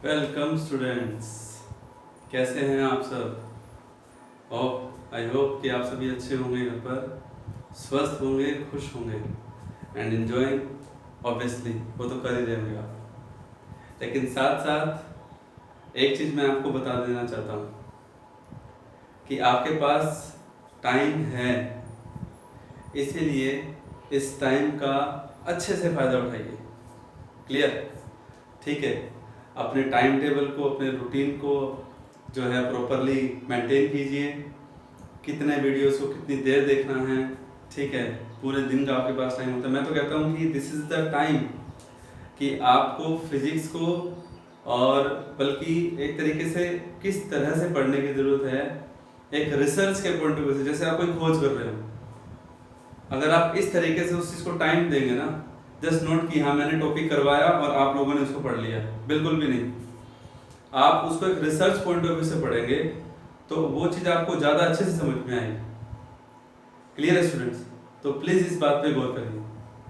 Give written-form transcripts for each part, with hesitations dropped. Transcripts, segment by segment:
Welcome students. कैसे हैं आप सब? आई होप कि आप सभी अच्छे होंगे, घर पर स्वस्थ होंगे, खुश होंगे एंड एंजॉइंग। ऑब्वियसली वो तो कर ही रहे होंगे आप। लेकिन साथ साथ एक चीज़ मैं आपको बता देना चाहता हूँ कि आपके पास टाइम है, इसीलिए इस टाइम का अच्छे से फ़ायदा उठाइए। क्लियर? ठीक है। अपने टाइम टेबल को, अपने रूटीन को जो है प्रॉपरली मेंटेन कीजिए। कितने वीडियोस को कितनी देर देखना है, ठीक है, पूरे दिन का आपके पास टाइम होता है। मैं तो कहता हूँ कि दिस इज़ द टाइम कि आपको फिजिक्स को और बल्कि एक तरीके से किस तरह से पढ़ने की ज़रूरत है, एक रिसर्च के पॉइंट ऑफ व्यू से। जैसे आप कोई खोज कर रहे हो, अगर आप इस तरीके से उस चीज़ को टाइम देंगे ना, जस्ट नोट कि हाँ मैंने टॉपिक करवाया और आप लोगों ने उसको पढ़ लिया, बिल्कुल भी नहीं। आप उसको एक रिसर्च पॉइंट ऑफ व्यू से पढ़ेंगे तो वो चीज़ आपको ज़्यादा अच्छे से समझ में आएगी। क्लियर है स्टूडेंट्स? तो प्लीज़ इस बात पे गौर करिए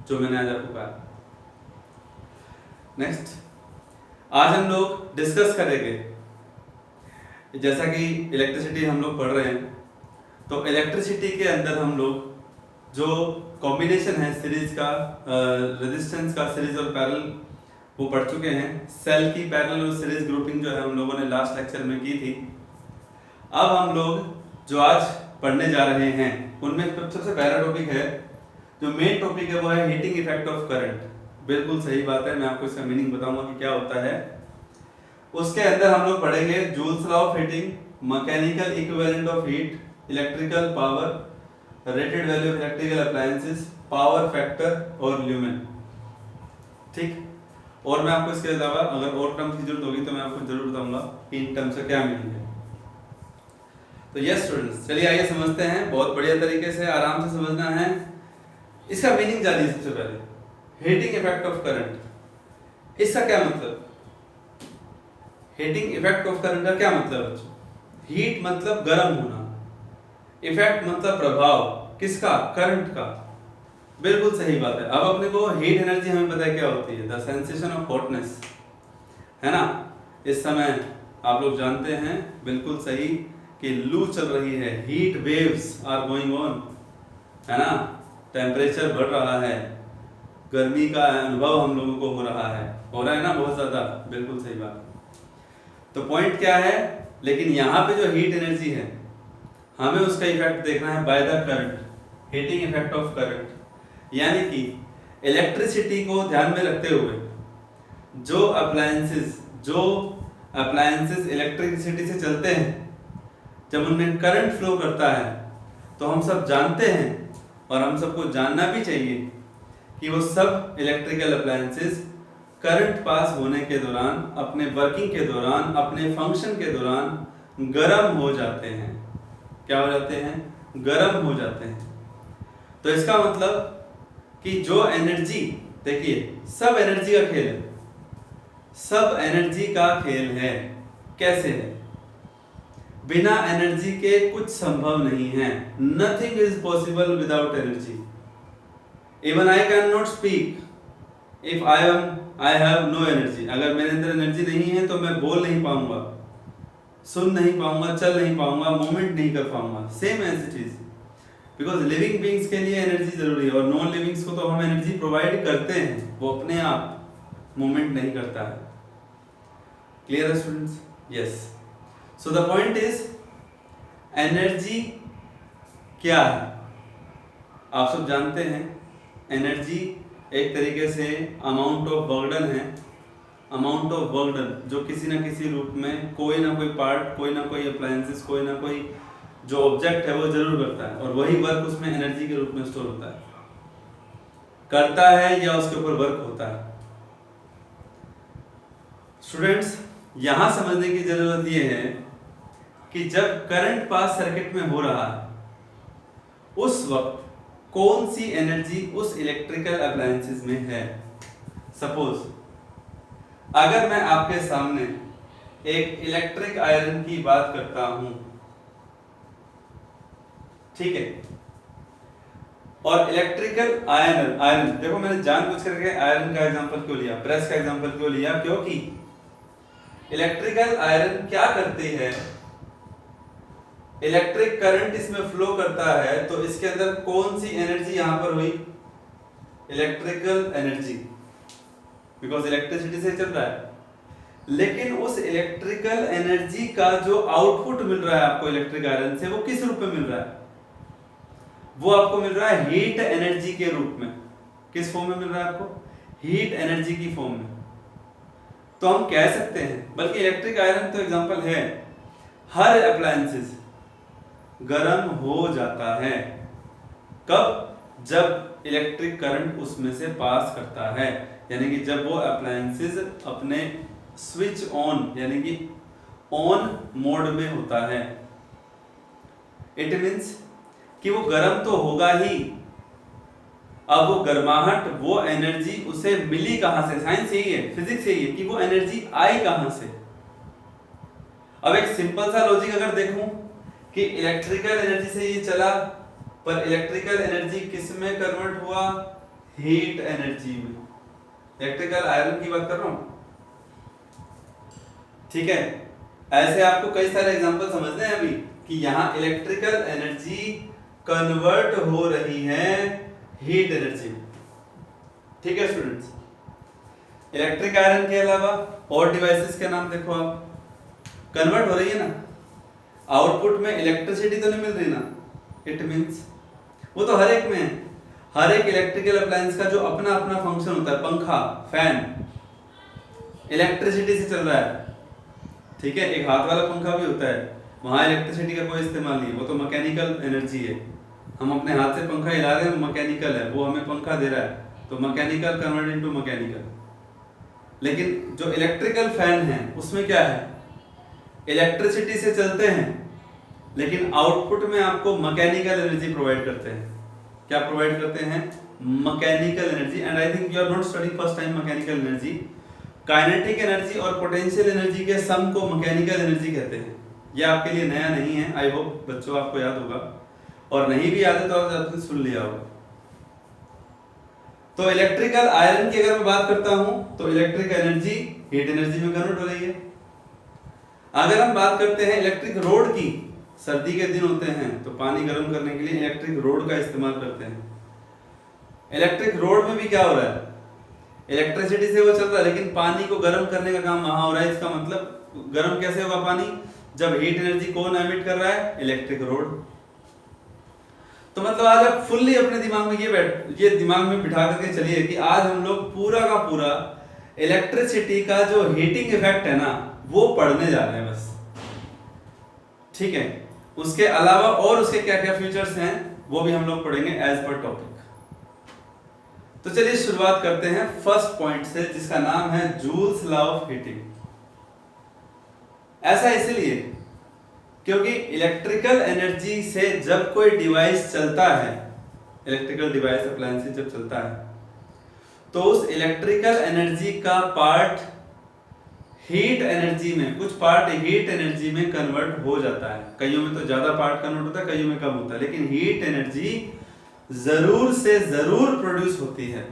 जो मैंने आज आपको कहा। नेक्स्ट, आज हम लोग डिस्कस करेंगे, जैसा कि इलेक्ट्रिसिटी हम लोग पढ़ रहे हैं, तो इलेक्ट्रिसिटी के अंदर हम लोग जो कॉम्बिनेशन है सीरीज का, रेजिस्टेंस का सीरीज और पैरेलल, वो पढ़ चुके हैं। सेल की पैरेलल और सीरीज ग्रुपिंग जो है हम लोगों ने लास्ट लेक्चर में की थी। अब हम लोग जो आज पढ़ने जा रहे हैं उनमें सबसे पहला टॉपिक है, जो मेन टॉपिक है वो है हीटिंग इफेक्ट ऑफ करंट। बिल्कुल सही बात है, मैं आपको इसका मीनिंग बताऊंगा कि क्या होता है। उसके अंदर हम लोग पढ़ेंगे joules law of heating, mechanical equivalent of heat, electrical power, rated value of electrical appliances, power factor और ल्यूमेन। ठीक। और मैं आपको इसके अलावा अगर और टर्म्स की जरूरत होगी तो मैं आपको जरूर बताऊंगा कि इन टर्म्स का क्या मीनिंग है। तो यस स्टूडेंट्स, चलिए आइए समझते हैं। बहुत बढ़िया तरीके से आराम से समझना है। इसका मीनिंग जानिए। सबसे पहले हीटिंग इफेक्ट ऑफ करंट, इसका क्या मतलब? हीटिंग इफेक्ट ऑफ करंट का क्या मतलब बच्चों? हीट मतलब गर्म होना, इफेक्ट मतलब प्रभाव, किसका? करंट का। बिल्कुल सही बात है। अब अपने को हीट एनर्जी हमें पता है क्या होती है, द सेंसेशन ऑफ हॉटनेस, है ना। इस समय आप लोग जानते हैं बिल्कुल सही कि लू चल रही है, heat waves are going on, है ना। टेम्परेचर बढ़ रहा है, गर्मी का अनुभव हम लोगों को हो रहा है ना, बहुत ज्यादा। बिल्कुल सही बात। तो पॉइंट क्या है, लेकिन यहाँ पे जो हीट एनर्जी है हमें उसका इफेक्ट देखना है by the current, heating effect of current. यानी कि इलेक्ट्रिसिटी को ध्यान में रखते हुए जो अप्लायंसेस इलेक्ट्रिसिटी से चलते हैं, जब उनमें करंट फ्लो करता है तो हम सब जानते हैं और हम सबको जानना भी चाहिए कि वो सब इलेक्ट्रिकल अप्लायंसेस करंट पास होने के दौरान, अपने वर्किंग के दौरान, अपने फंक्शन के दौरान गर्म हो जाते हैं। क्या हो जाते हैं? गर्म हो जाते हैं। तो इसका मतलब कि जो एनर्जी, देखिए सब एनर्जी का खेल है, सब एनर्जी का खेल है। कैसे है? बिना एनर्जी के कुछ संभव नहीं है। Nothing is possible without energy. Even I can not speak if I have no energy. अगर मेरे अंदर एनर्जी नहीं है तो मैं बोल नहीं पाऊंगा, सुन नहीं पाऊंगा, चल नहीं पाऊंगा, मूवमेंट नहीं कर पाऊंगा। Same as it is, because living beings के लिए एनर्जी जरूरी है और नॉन लिविंग्स को तो हम एनर्जी प्रोवाइड करते हैं, वो अपने आप मूवमेंट नहीं करता है। क्लियर है students? Yes. So the point is, energy क्या है? आप सब जानते हैं एनर्जी एक तरीके से अमाउंट ऑफ बर्डन है, अमाउंट ऑफ बर्डन जो किसी ना किसी रूप में कोई ना कोई पार्ट, कोई ना कोई अप्लायंसेस, कोई ना कोई जो ऑब्जेक्ट है वो जरूर करता है, और वही वर्क उसमें एनर्जी के रूप में स्टोर होता है। करता है या उसके ऊपर वर्क होता है। स्टूडेंट्स, यहां समझने की जरूरत यह है कि जब करंट पास सर्किट में हो रहा है उस वक्त कौन सी एनर्जी उस इलेक्ट्रिकल अप्लायंसेस में है। सपोज अगर मैं आपके सामने एक इलेक्ट्रिक आयरन की बात करता हूं, ठीक है, और इलेक्ट्रिकल आयरन देखो मैंने जानबूझ करके आयरन का एग्जांपल क्यों लिया, ब्रश का एग्जांपल क्यों लिया, क्योंकि इलेक्ट्रिकल आयरन क्या करती है, इलेक्ट्रिक करंट इसमें फ्लो करता है तो इसके अंदर कौन सी एनर्जी यहां पर हुई, इलेक्ट्रिकल एनर्जी, बिकॉज इलेक्ट्रिसिटी से चल रहा है। लेकिन उस इलेक्ट्रिकल एनर्जी का जो आउटपुट मिल रहा है आपको इलेक्ट्रिक आयरन से, वो किस रूप में मिल रहा है, वो आपको मिल रहा है हीट एनर्जी के रूप में। किस फॉर्म में मिल रहा है आपको, हीट एनर्जी की फॉर्म में। तो हम कह सकते हैं, बल्कि इलेक्ट्रिक आयरन तो एग्जांपल है, हर अप्लायंसेस गर्म हो जाता है कब, जब इलेक्ट्रिक करंट उसमें से पास करता है, यानी कि जब वो अप्लायंसेस अपने स्विच ऑन यानी कि ऑन मोड में होता है। इट मींस कि वो गर्म तो होगा ही। अब वो गर्माहट, वो एनर्जी उसे मिली कहां से, साइंस यही है, फिजिक्स यही है कि वो एनर्जी आई कहां से। अब एक सिंपल सा लॉजिक अगर देखूं कि इलेक्ट्रिकल एनर्जी से ये चला, पर इलेक्ट्रिकल एनर्जी किस में कन्वर्ट हुआ, हीट एनर्जी में। इलेक्ट्रिकल आयरन की बात कर रहा हूं, ठीक है। ऐसे आपको कई सारे एग्जांपल समझने हैं अभी कि यहां इलेक्ट्रिकल एनर्जी कन्वर्ट हो रही है हीट एनर्जी में, ठीक है स्टूडेंट्स। इलेक्ट्रिक आयरन के अलावा और डिवाइसेस के नाम देखो आप, कन्वर्ट हो रही है ना, आउटपुट में इलेक्ट्रिसिटी तो नहीं मिल रही ना। इट मींस वो तो हर एक में है, हर एक इलेक्ट्रिकल अप्लायंस का जो अपना अपना फंक्शन होता है, पंखा, फैन, इलेक्ट्रिसिटी से चल रहा है, ठीक है। एक हाथ वाला पंखा भी होता है, वहां इलेक्ट्रिसिटी का कोई इस्तेमाल नहीं है, वो तो मैकेनिकल एनर्जी है। हम अपने हाथ से पंखा हिला रहे हैं, मैकेनिकल है, वो हमें पंखा दे रहा है, तो मैकेनिकल कन्वर्ट इनटू मैकेनिकल। लेकिन जो इलेक्ट्रिकल फैन है उसमें क्या है, इलेक्ट्रिसिटी से चलते हैं लेकिन आउटपुट में आपको मैकेनिकल एनर्जी प्रोवाइड करते हैं। क्या प्रोवाइड करते हैं, mechanical energy. And I think you are not study first time mechanical energy. Kinetic energy और पोटेंशियल एनर्जी के सम को मैकेनिकल एनर्जी कहते हैं। ये आपके लिए नया नहीं है, आई होप बच्चों आपको याद होगा, और नहीं भी याद है तो आपने सुन लिया होगा। तो इलेक्ट्रिकल आयरन की अगर मैं बात करता हूं तो इलेक्ट्रिक एनर्जी हीट एनर्जी में कन्वर्ट हो रही है। अगर हम बात करते हैं इलेक्ट्रिक रोड की, सर्दी के दिन होते हैं तो पानी गर्म करने के लिए इलेक्ट्रिक रोड का इस्तेमाल करते हैं। इलेक्ट्रिक रोड में भी क्या हो रहा है, इलेक्ट्रिसिटी से वो चल रहा है लेकिन पानी को गर्म करने का काम वहां हो रहा है। इसका मतलब गर्म कैसे होगा पानी, जब हीट एनर्जी कौन एमिट कर रहा है, इलेक्ट्रिक रोड। तो मतलब आज आप फुल्ली अपने दिमाग में ये दिमाग में बिठा करके चलिए कि आज हम लोग पूरा का पूरा इलेक्ट्रिसिटी का जो हीटिंग इफेक्ट है ना वो पढ़ने जा रहे हैं बस, ठीक है। उसके अलावा और उसके क्या क्या फीचर्स हैं वो भी हम लोग पढ़ेंगे एज पर टॉपिक। तो चलिए शुरुआत करते हैं फर्स्ट पॉइंट से, जिसका नाम है जूल्स लॉ ऑफ हीटिंग। ऐसा इसलिए क्योंकि इलेक्ट्रिकल एनर्जी से जब कोई डिवाइस चलता है, इलेक्ट्रिकल डिवाइस अप्लायंस जब चलता है तो उस इलेक्ट्रिकल एनर्जी का पार्ट हीट एनर्जी में, कुछ पार्ट हीट एनर्जी में कन्वर्ट हो जाता है। कईयों में तो ज्यादा पार्ट कन्वर्ट होता है, कईयों में कम होता है, लेकिन हीट एनर्जी जरूर से जरूर प्रोड्यूस होती है।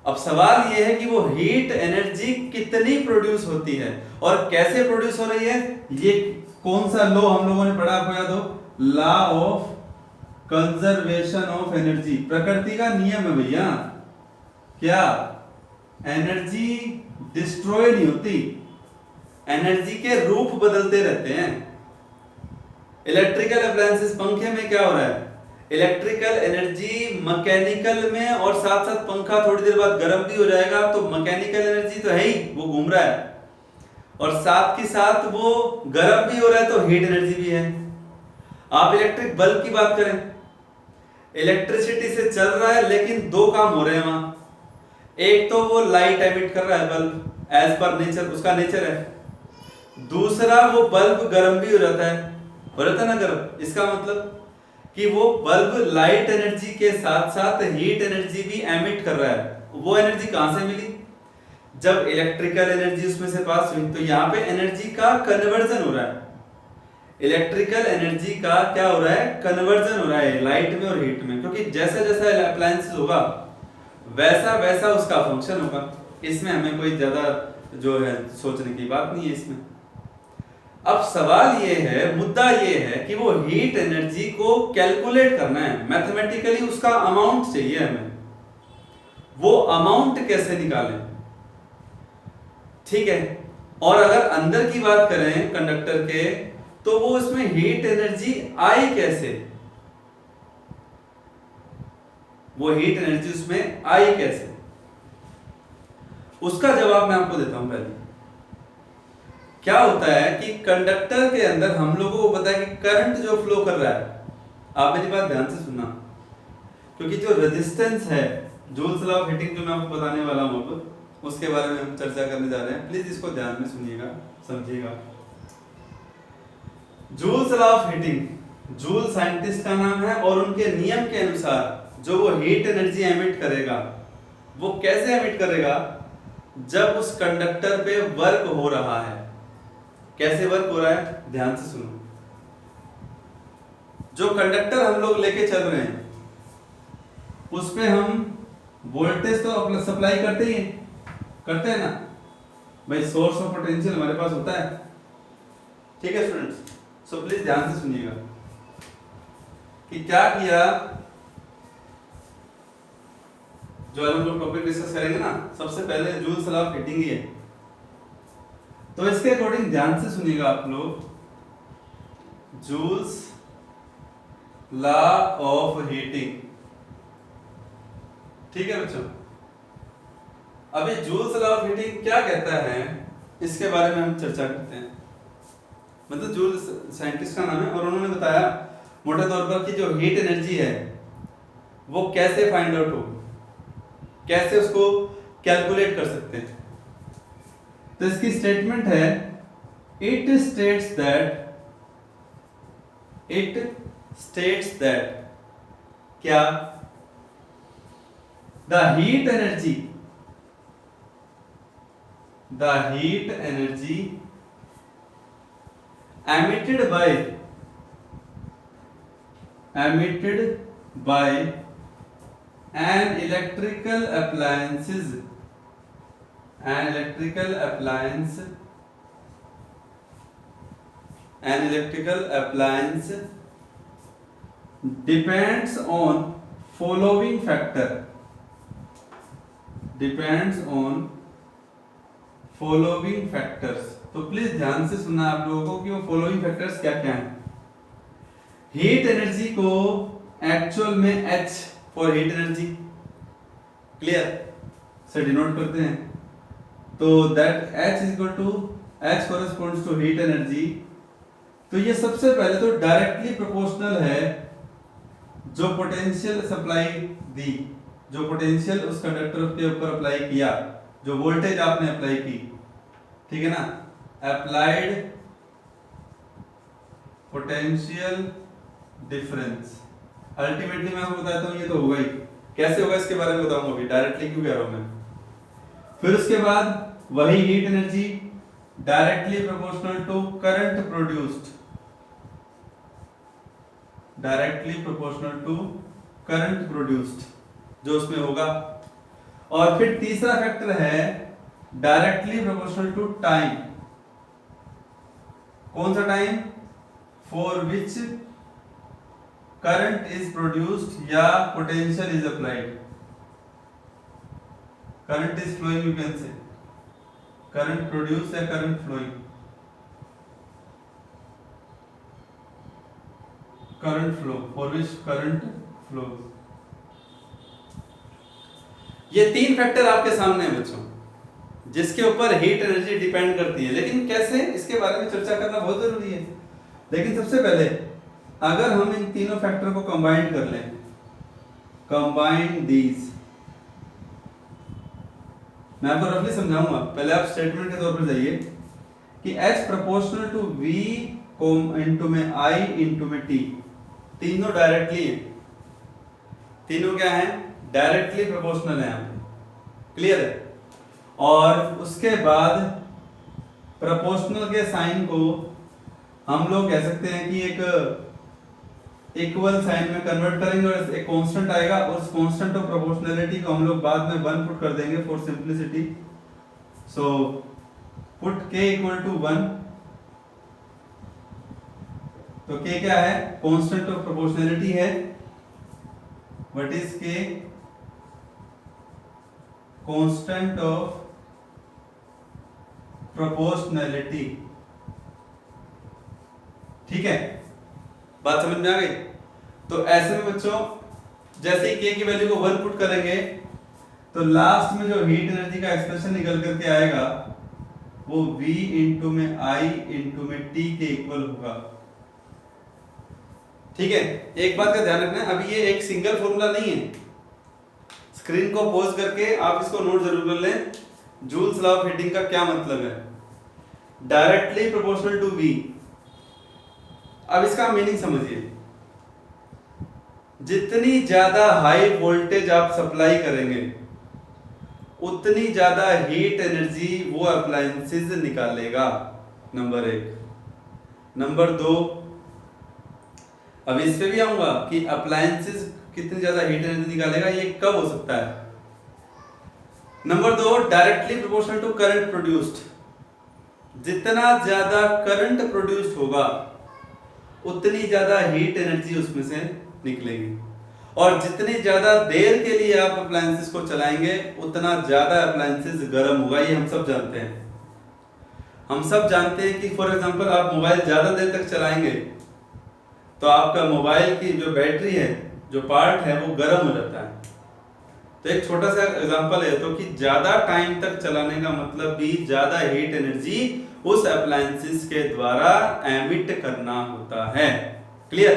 अब सवाल यह है कि वो हीट एनर्जी कितनी प्रोड्यूस होती है और कैसे प्रोड्यूस हो रही है। ये कौन सा लॉ हम लोगों ने पढ़ा, आपको याद हो, law of conservation of energy, प्रकृति का नियम है भैया। क्या एनर्जी डिस्ट्रॉय नहीं होती, एनर्जी के रूप बदलते रहते हैं। इलेक्ट्रिकल अप्लायंसेस, पंखे में क्या हो रहा है, इलेक्ट्रिकल एनर्जी मैकेनिकल में, और साथ साथ पंखा थोड़ी देर बाद गर्म भी हो जाएगा, तो मैकेनिकल एनर्जी तो है ही, वो घूम रहा है, और साथ के साथ वो गर्म भी हो रहा है तो हीट एनर्जी भी है। आप इलेक्ट्रिक बल्ब की बात करें, इलेक्ट्रिसिटी से चल रहा है लेकिन दो काम हो रहे हैं वहां। एक तो वो लाइट एमिट कर रहा है बल्ब, एज पर नेचर, उसका नेचर है। दूसरा वो बल्ब गर्म भी हो जाता है ना गर्म। इसका मतलब कि वो बल्ब लाइट एनर्जी के साथ साथ हीट एनर्जी भी एमिट कर रहा है। वो एनर्जी कहां से मिली, जब इलेक्ट्रिकल एनर्जी उसमें से पास हुई। तो यहाँ पे एनर्जी का कन्वर्जन हो रहा है, इलेक्ट्रिकल एनर्जी का क्या हो रहा है, कन्वर्जन हो रहा है लाइट में और हीट में, क्योंकि जैसा जैसा अप्लायंस होगा वैसा वैसा उसका फंक्शन होगा। इसमें हमें कोई ज्यादा जो है सोचने की बात नहीं है इसमें। अब सवाल ये है, मुद्दा ये है कि वो हीट एनर्जी को कैलकुलेट करना है, मैथमेटिकली उसका अमाउंट चाहिए हमें। वो अमाउंट कैसे निकालें, ठीक है। और अगर अंदर की बात करें कंडक्टर के, तो वो उसमें हीट एनर्जी आई कैसे, वो हीट एनर्जी उसमें आई कैसे, उसका जवाब मैं आपको देता हूं। पहले क्या होता है कि कंडक्टर के अंदर हम लोगों को पता है कि करंट जो फ्लो कर रहा है, आप मेरी बात ध्यान से सुनना, क्योंकि जो रेजिस्टेंस है, जूल्स लॉ ऑफ हीटिंग जो मैं आपको बताने वाला हूं अब, उसके बारे में हम चर्चा करने जा रहे हैं। प्लीज इसको ध्यान में सुनिएगा, समझिएगा। Joules law of heating, joule scientist का नाम है, और उनके नियम के अनुसार जो वो हीट एनर्जी एमिट करेगा, वो कैसे एमिट करेगा, जब उस कंडक्टर पे वर्क हो रहा है। कैसे वर्क हो रहा है, ध्यान से सुनो। जो कंडक्टर हम लोग लेके चल रहे हैं, उस पे हम वोल्टेज तो सप्लाई करते ही हैं, करते हैं ना भाई, सोर्स ऑफ पोटेंशियल हमारे पास होता है, ठीक है स्टूडेंट्स। सो प्लीज ध्यान से सुनिएगा कि क्या किया, जो हम लोग टॉपिक डिस्कस करेंगे ना, सबसे पहले जूल्स लॉ ऑफ हीटिंग ही है। तो इसके अकॉर्डिंग ध्यान से सुनिएगा आप लोग, जूल्स लॉ ऑफ हीटिंग, ठीक है बच्चों। अभी जूल्स लॉ ऑफ हीटिंग क्या कहता है, इसके बारे में हम चर्चा करते हैं। मतलब जूल साइंटिस्ट का नाम है, और उन्होंने बताया मोटे तौर पर कि जो हीट एनर्जी है वो कैसे फाइंड आउट हो, कैसे उसको कैलकुलेट कर सकते हैं। तो इसकी स्टेटमेंट है, इट स्टेट्स दैट क्या, the heat energy emitted by an electrical appliance depends on following factors। तो प्लीज ध्यान से सुनना आप लोगों को कि वो फॉलोइंग फैक्टर्स क्या क्या हैं। हीट एनर्जी को एक्चुअल में H for heat energy, clear से डिनोट करते हैं। तो that H corresponds to heat energy. तो ये सबसे पहले तो डायरेक्टली प्रोपोर्शनल है जो पोटेंशियल सप्लाई दी, जो पोटेंशियल उस कंडक्टर के ऊपर अप्लाई किया, जो वोल्टेज आपने अप्लाई की, ठीक है ना, अप्लाइड पोटेंशियल डिफरेंस। अल्टीमेटली मैं आपको बताता हूं, ये तो होगा ही, कैसे होगा इसके बारे में बताऊंगा अभी, डायरेक्टली क्यों कह रहा हूं मैं। फिर उसके बाद वही heat energy directly proportional to current produced, जो उसमें होगा। और फिर तीसरा फैक्टर है डायरेक्टली प्रोपोर्शनल टू टाइम। कौन सा time, for which current is produced या potential is applied. Current is flowing, you can say current produce या current flowing, current flow, for which current flow. ये तीन फैक्टर आपके सामने है बच्चों, जिसके ऊपर हीट एनर्जी डिपेंड करती है। लेकिन कैसे, इसके बारे में चर्चा करना बहुत जरूरी है। लेकिन सबसे पहले अगर हम इन तीनों फैक्टर को कंबाइन कर लें, कंबाइन दीज, मैं आपको रफली समझाऊंगा, पहले आप स्टेटमेंट के तौर पर जाइए कि H proportional to V into में I इनटू में T, तीनों डायरेक्टली है, तीनों क्या है, डायरेक्टली प्रोपोर्शनल है, क्लियर है। और उसके बाद प्रोपोर्शनल के साइन को हम लोग कह सकते हैं कि एक इक्वल साइन में कन्वर्ट करेंगे और एक कांस्टेंट आएगा, और उस कांस्टेंट ऑफ प्रोपोर्शनैलिटी को हम लोग बाद में 1 पुट कर देंगे for simplicity. So put k equal to 1, तो k क्या है, कांस्टेंट ऑफ प्रोपोर्शनैलिटी है। What is k, constant of proportionality. ठीक है, बात समझ में आ गई। तो ऐसे में बच्चों जैसे ही k की वैल्यू को 1 पुट करेंगे तो लास्ट में जो हीट एनर्जी का एक्सप्रेशन निकल करके आएगा वो V इंटू में I इंटू में T के इक्वल होगा। ठीक है, एक बात का ध्यान रखना है, अभी ये एक सिंगल फॉर्मूला नहीं है। स्क्रीन को पॉज करके आप इसको नोट जरूर कर लें। जूल्स लॉ ऑफ हीटिंग का क्या मतलब है, डायरेक्टली प्रोपोर्शनल टू V। अब इसका मीनिंग समझिए, जितनी ज्यादा हाई वोल्टेज आप सप्लाई करेंगे उतनी ज्यादा हीट एनर्जी वो अप्लायंसेस निकालेगा, नंबर 1। नंबर 2, अब इस पे भी आऊंगा कि अप्लायंसेस कितनी ज्यादा हीट एनर्जी निकालेगा, ये कब हो सकता है। Number 2, directly proportional to current produced. जितना ज्यादा करंट प्रोड्यूस्ड होगा उतनी ज्यादा हीट एनर्जी उसमें से निकलेगी, और जितनी ज्यादा देर के लिए आप अप्लायंसेस को चलाएंगे उतना ज्यादा अप्लायंसेस गर्म होगा। ये हम सब जानते हैं। हम सब जानते हैं कि फॉर एग्जांपल आप मोबाइल ज्यादा देर तक चलाएंगे तो आपका मोबाइल की जो बैटरी है, जो पार्ट है, वो गर्म हो जाता है। तो एक छोटा सा एग्जांपल है तो कि ज्यादा टाइम तक चलाने का मतलब भी ज्यादा हीट एनर्जी उस अप्लायंसेस के द्वारा एमिट करना होता है। क्लियर?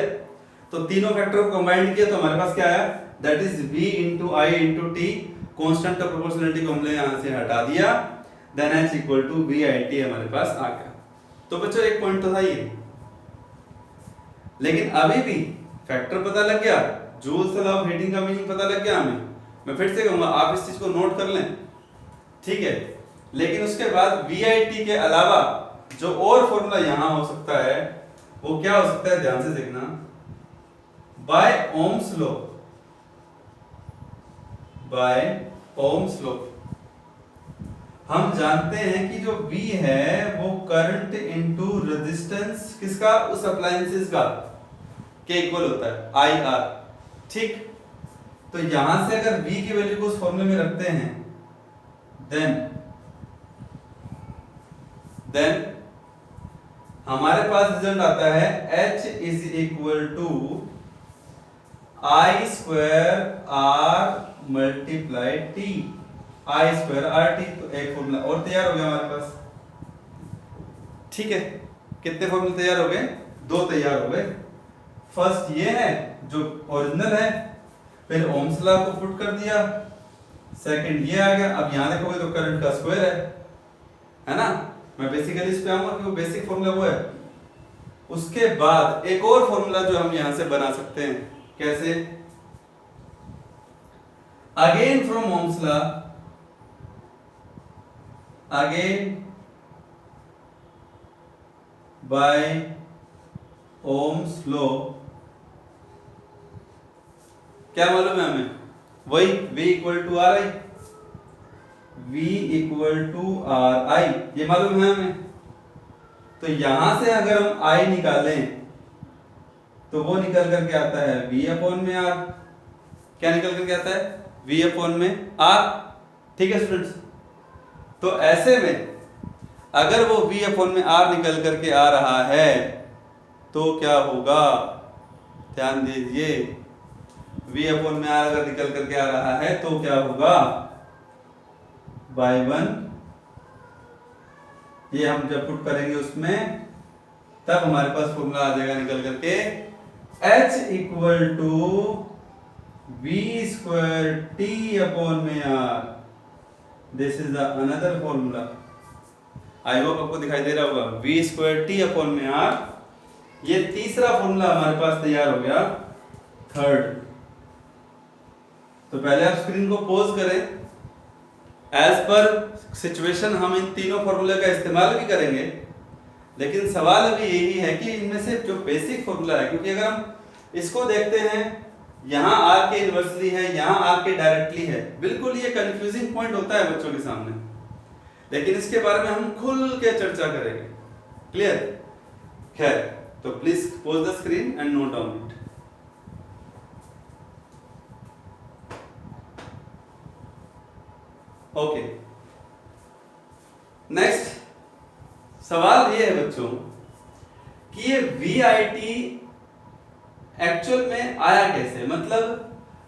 तो तीनों फैक्टर को कंबाइन किया तो हमारे पास क्या आया, that is V into I into T। Constant of proportionality को हमने यहां से हटा दिया, then H equal to VIT हमारे पास आ गया। तो बच्चों एक पॉइंट तो था ये, लेकिन अभी भी फैक्टर पता लग गया, जूल्स लॉ ऑफ हीटिंग का मीनिंग पता लग गया हमें। मैं फिर से कहूंगा आप इस चीज को नोट कर लें, ठीक है। लेकिन उसके बाद VIT के अलावा जो और फॉर्मूला यहां हो सकता है वो क्या हो सकता है, ध्यान से देखना। By Ohm's law, by Ohm's law हम जानते हैं कि जो V है वो करंट इनटू रेजिस्टेंस किसका, उस अप्लायंसेस का, के इक्वल होता है IR। ठीक, तो यहां से अगर V की वैल्यू को उस फॉर्मूले में रखते हैं देन हमारे पास रिजल्ट आता है H is equal to I square R multiply T, I square RT। तो एक फॉर्मूला और तैयार हो गया हमारे पास। ठीक है, कितने फॉर्मूले तैयार हो गए, 2 तैयार हो गए। फर्स्ट ये है जो ओरिजिनल है, फिर ओम्स लॉ को पुट कर दिया, सेकंड ये आ गया। अब यहां देखोगे तो करंट का स्क्वायर है ना। मैं बेसिकली इस पे आऊंगा कि वो बेसिक फॉर्मूला वो है। उसके बाद एक और फॉर्मूला जो हम यहां से बना सकते हैं, कैसे, again from Ohm's law, again by Ohm's law. क्या मालूम है हमें, वही V equal to R I, V equal to R I, ये मालूम है हमें। तो यहां से अगर हम I निकालें तो वो निकल करके आता है V अपॉन में R। क्या निकल करके आता है, V अपॉन में R। ठीक है स्टूडेंट्स, तो ऐसे में अगर वो V अपॉन में R निकल करके आ रहा है तो क्या होगा, ध्यान दीजिए, V अपॉन में R अगर निकल करके आ रहा है तो क्या होगा, बाय 1। ये हम जब पुट करेंगे उसमें तब हमारे पास फॉर्मूला आ जाएगा निकल करके H equal to V square T upon में R। This is another formula. I hope आपको दिखाई दे रहा होगा, V स्क्वायर T अपॉन में R। ये तीसरा फॉर्मूला हमारे पास तैयार हो गया, थर्ड। तो पहले आप स्क्रीन को पॉज करें। एज पर सिचुएशन हम इन तीनों फॉर्मूले का इस्तेमाल भी करेंगे, लेकिन सवाल अभी यही है कि इनमें से जो बेसिक फॉर्मूला है, क्योंकि अगर हम इसको देखते हैं, यहाँ आर के इनवर्सली है, यहाँ आर के डायरेक्टली है, बिल्कुल ये कंफ्यूजिंग पॉइंट होता है बच्चों के सामने। लेकिन इसके बारे में हम खुल के चर्चा करेंगे। क्लियर? खैर, तो please pose the screen and note down it. Okay, next सवाल ये है बच्चों कि ये VIT एक्चुअल में आया कैसे। मतलब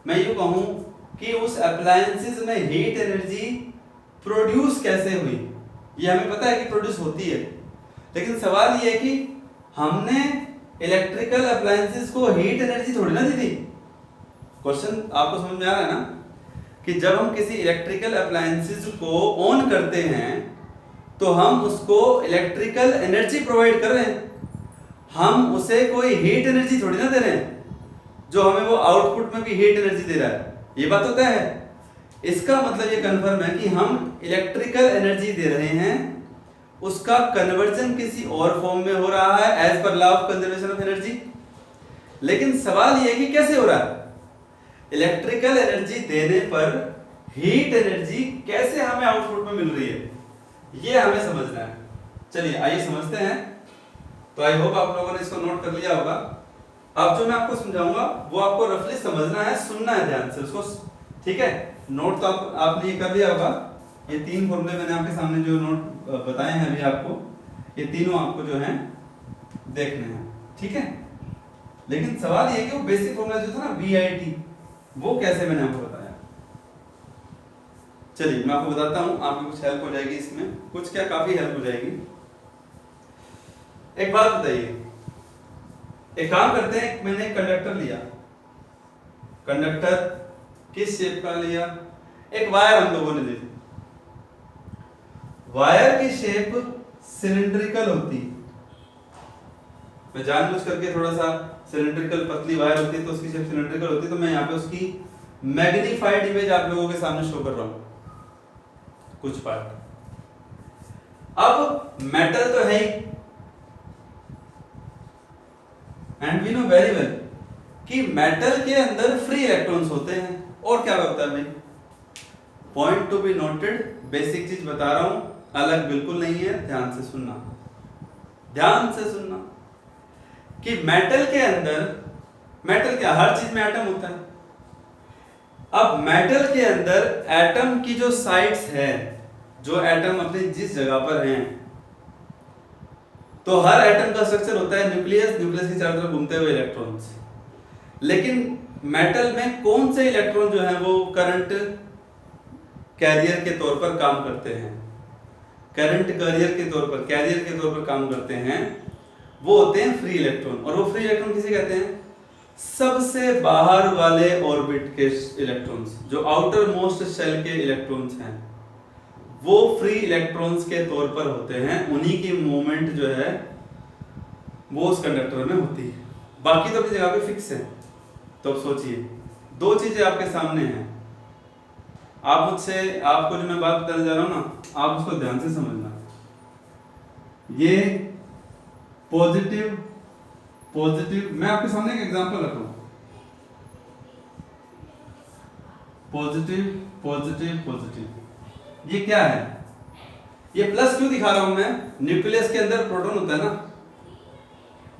मैं यूं कहूं कि उस अप्लायंसेस में हीट एनर्जी प्रोड्यूस कैसे हुई। ये हमें पता है कि प्रोड्यूस होती है, लेकिन सवाल ये है कि हमने इलेक्ट्रिकल अप्लायंसेस को हीट एनर्जी थोड़ी ना दी थी। क्वेश्चन आपको समझ में आ रहा है ना कि जब हम किसी इलेक्ट्रिकल अप्लायंसेस को ऑन करते हैं तो हम उसको इलेक्ट्रिकल एनर्जी प्रोवाइड कर रहे हैं, हम उसे कोई हीट एनर्जी थोड़ी ना दे रहे हैं जो हमें वो आउटपुट में भी हीट एनर्जी दे रहा है। ये बात होता है। इसका मतलब ये कंफर्म है कि हम इलेक्ट्रिकल एनर्जी दे रहे हैं, उसका कन्वर्जन किसी और फॉर्म में हो रहा है as per law of conservation of energy. लेकिन सवाल ये है कि कैसे हो रहा है। इलेक्ट्रिकल एनर्जी देने पर हीट एनर्जी कैसे हमें आउटपुट में मिल रही है, ये हमें समझना है। चलिए आइए समझते हैं। तो आई होप आप लोगों ने इसको नोट कर लिया होगा। अब जो मैं आपको समझाऊंगा वो आपको रफली समझना है, सुनना है ध्यान से उसको, ठीक है। नोट तो आपने ये कर लिया होगा। ये 3 फॉर्मूले मैंने आपके सामने जो नोट बताए हैं अभी आपको, ये तीनों आपको जो हैं देखने हैं, ठीक है। लेकिन सवाल ये कि वो बेसिक फॉर्मूला जो था ना VIT, वो कैसे मैंने आपको बताया। चलिए मैं आपको बताता हूं, आपको कुछ हेल्प हो जाएगी इसमें, कुछ क्या काफी हेल्प हो जाएगी। एक बात बताइए, एक काम करते हैं, मैंने एक कंडक्टर लिया, कंडक्टर किस शेप का लिया, एक वायर हम लोगों ने ली। वायर की शेप सिलिंड्रिकल होती, मैं जानबूझ करके थोड़ा सा सिलिंड्रिकल पतली वायर होती है तो उसकी शेप सिलिंड्रिकल होती है, तो मैं यहाँ पे उसकी मैग्नीफाइड इमेज आप लोगों के सामने शो कर रहा हूं कुछ पार्ट। अब मेटल तो है ही, and we know very well कि मेटल के अंदर फ्री इलेक्ट्रॉन्स होते हैं। और क्या होता है भाई, point to be noted, basic चीज बता रहा हूं, अलग बिल्कुल नहीं है, ध्यान से सुनना, ध्यान से सुनना कि मेटल के अंदर, मेटल क्या, हर चीज में एटम होता है। अब मेटल के अंदर एटम की जो साइट्स है, जो एटम अपने जिस जगह पर हैं, तो हर एटम का स्ट्रक्चर होता है न्यूक्लियस, न्यूक्लियस के चारों तरफ घूमते हुए इलेक्ट्रॉन्स। लेकिन मेटल में कौन से इलेक्ट्रॉन जो है वो करंट कैरियर के तौर पर काम करते हैं, करंट कैरियर के तौर पर, कैरियर के तौर पर काम करते हैं, वो होते हैं फ्री इलेक्ट्रॉन। और वो फ्री इलेक्ट्रॉन किसे कहते हैं, सबसे बाहर वाले ऑर्बिट के इलेक्ट्रॉन्स, जो आउटर मोस्ट शेल के इलेक्ट्रॉन्स हैं, वो फ्री इलेक्ट्रॉन्स के तौर पर होते हैं। उन्हीं की मूवमेंट जो है वो उस कंडक्टर में होती है, बाकी तो अपनी जगह पे फिक्स है। तो अब सोचिए, 2 चीजें आपके सामने हैं, आप मुझसे, आपको जो मैं बात बताने जा रहा हूं ना, आप उसको ध्यान से समझना। ये पॉजिटिव पॉजिटिव, मैं आपके सामने एक एग्जांपल रख रहा हूं, पॉजिटिव पॉजिटिव पॉजिटिव, ये क्या है, ये प्लस क्यों दिखा रहा हूं मैं, न्यूक्लियस के अंदर प्रोटॉन होता है ना,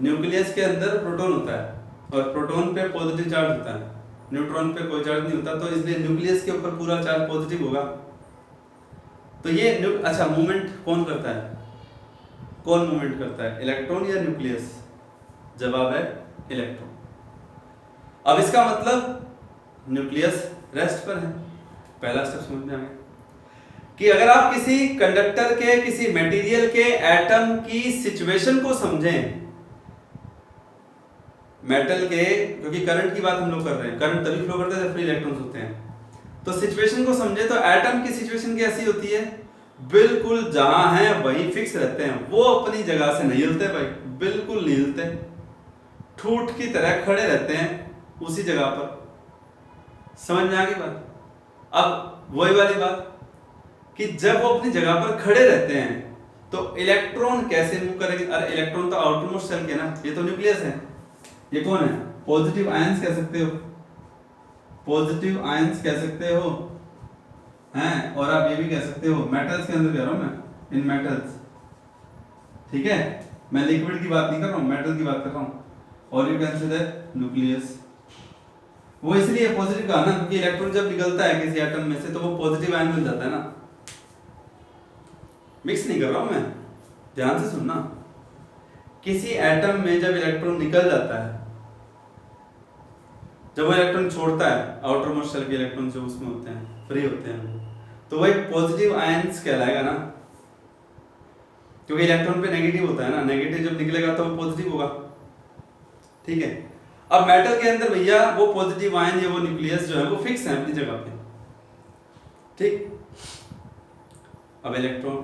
न्यूक्लियस के अंदर प्रोटॉन होता है और प्रोटॉन पे पॉजिटिव चार्ज होता है, न्यूट्रॉन पे कोई चार्ज नहीं होता, तो इसलिए न्यूक्लियस के ऊपर पूरा चार्ज पॉजिटिव होगा। तो ये अच्छा, मूवमेंट कौन करता है, कौन मूवमेंट करता है, इलेक्ट्रॉन या न्यूक्लियस? जवाब है इलेक्ट्रॉन। अब इसका मतलब न्यूक्लियस रेस्ट पर है, पहला स्टेप समझ में आ गया कि अगर आप किसी कंडक्टर के, किसी मटेरियल के एटम की सिचुएशन को समझें, मेटल के, क्योंकि करंट की बात हम लोग कर रहे हैं, करंट तभी फ्लो करता है जब फ्री इलेक्ट्रॉन्स होते हैं, तो सिचुएशन को समझे तो एटम की सिचुएशन कैसी होती है, बिल्कुल जहां है वहीं फिक्स रहते हैं, वो अपनी जगह से नहीं हिलते भाई, बिल्कुल नहीं हिलते, ठूठ की तरह खड़े रहते हैं उसी जगह पर। समझ में आ गई बात? अब वही वाली बात कि जब वो अपनी जगह पर खड़े रहते हैं तो इलेक्ट्रॉन कैसे मूव करेंगे। अरे इलेक्ट्रॉन तो आउटरमोस्ट शेल के ना, ये तो न्यूक्लियस है, ये कौन है, पॉजिटिव आयंस कह सकते हो, पॉजिटिव आयंस कह सकते हो। हैं, और आप ये भी कह सकते हो मेटल्स के अंदर कह रहा हूँ मैं, इन मेटल्स, ठीक है, मैं लिक्विड की बात नहीं कर रहा हूँ, मेटल की बात कर रहा हूँ। और you can say that nucleus, वो इसलिए पॉजिटिव कहा ना क्योंकि इलेक्ट्रॉन जब निकलता है किसी एटम में से तो वो पॉजिटिव आयन बन जाता है ना। मिक्स नहीं कर रहा हूं मैं, ध्यान से सुनना। किसी एटम में जब इलेक्ट्रॉन निकल जाता है, जब वो इलेक्ट्रॉन छोड़ता है, आउटर मोस्ट शेल के इलेक्ट्रॉन जो उसमें होते हैं, फ्री होते हैं, तो वो एक पॉजिटिव आयंस कहलाएगा ना, क्योंकि इलेक्ट्रॉन पे नेगेटिव होता है ना, नेगेटिव जब निकलेगा तो वो पॉजिटिव होगा, ठीक है। अब मेटल के अंदर भैया वो पॉजिटिव आयन या वो न्यूक्लियस जो है वो फिक्स है अपनी जगह पे, ठीक। अब इलेक्ट्रॉन